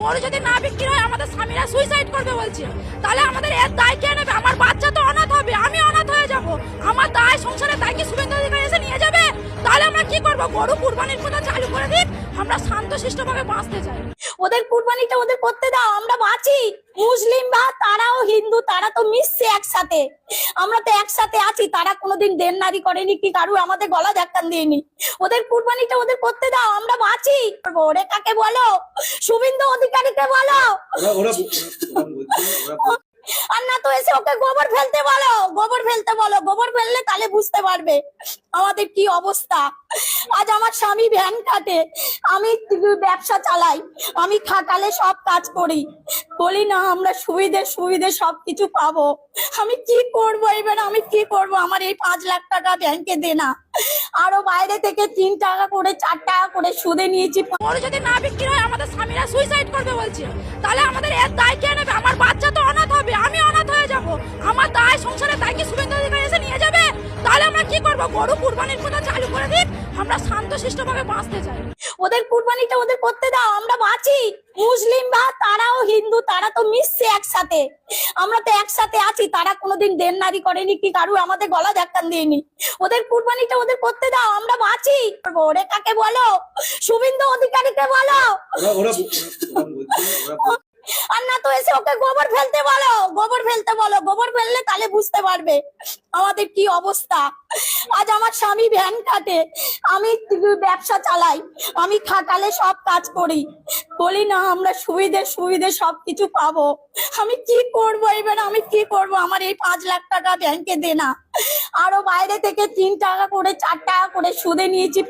গরু যদি না বিক্রি হয় আমাদের স্বামীরা সুইসাইড করবে বলছে, তাহলে আমাদের এর দায় কে নেবে? আমার বাচ্চা তো অনাথ হবে, আমি অনাথ হয়ে যাব, আমার দায় সংসারের দায় কি শুভেন্দু অধিকারী এসে নিয়ে যাবে? তাহলে আমরা কি করব? গরু কুরবানির কথা চালু করে দিক, আমরা শান্তশিষ্টভাবে বাঁচতে চাই। ওদের কুরবানিটা ওদের করতে দাও, আমরা বাঁচি। মুসলিম বা তারাও হিন্দু, তারা তো মিশছে একসাথে, আমরা তো একসাথে আছি। তারা কোনোদিন দেননারি করেনি কি কারু আমাদের গলা ধাক্কান দিইনি। ওদের কুরবানিটা ওদের করতে দাও, আমরা বাঁচি। ওরে কাকে বলো? শুভেন্দু অধিকারীকে বলো। আর না তো এসে ওকে গোবর ফেলতে বলো, গোবর ফেলতে বলো। গোবর ফেললে তাহলে বুঝতে পারবে আমাদের কি অবস্থা। আজ আমার স্বামী ভ্যান কাটে, আমি ব্যবসা চালাই, আমি খাটালে সব কাজ করি, বলি না আমরা সুবিধে সবকিছু পাবো। আমি কি করবো এবার? আমি কি করব? আমার এই 5 লাখ টাকা ব্যাংকে দেনা, আরো বাইরে থেকে 3 টাকা করে 4 টাকা করে সুদে নিয়েছি। গরু যদি না বিক্রি হয় আমাদের স্বামীরা সুইসাইড করবে বলছে, তাহলে আমাদের এর দায় কে নেবে? আমার বাচ্চা তো অনাথ হবে, আমি অনাথ হয়ে যাব, আমার দায় সংসারের দায় কি শুভেন্দু অধিকারী এসে নিয়ে যাবে? তাহলে আমরা কি করব? গরু কুরবানির কথা চালু করে দিক, আমরা শান্তশিষ্টভাবে বাঁচতে চাই। ওদের কুরবানিটা ওদের করতে দাও, আমরা বাঁচি। মুসলিম বা তারাও হিন্দু, তারা তো মিশছে একসাথে, আমরা তো একসাথে আছি। তারা কোনোদিন দেননারি করেনি কি কারু আমাদের গলা ধাক্কান দিইনি। ওদের কুরবানিটা ওদের করতে দাও, আমরা বাঁচি। ওরে কাকে বলো? শুভেন্দু অধিকারীকে বলো। আর না তো এসে ওকে গোবর ফেলতে বলো, গোবর ফেলতে বলো। গোবর ফেললে তাহলে বুঝতে পারবে আমাদের কি অবস্থা। আজ আমার স্বামী ভ্যান কাটে, আমি ব্যবসা চালাই, আমি খাটালে সব কাজ করি, বলি না আমরা সুবিধে সবকিছু পাবো। আমি কি করব এবার? আমি কি করব? আমার এই 5 লাখ টাকা ব্যাংকে দেনা, আরো বাইরে থেকে 3 টাকা করে 4 টাকা করে সুদে নিয়েছি।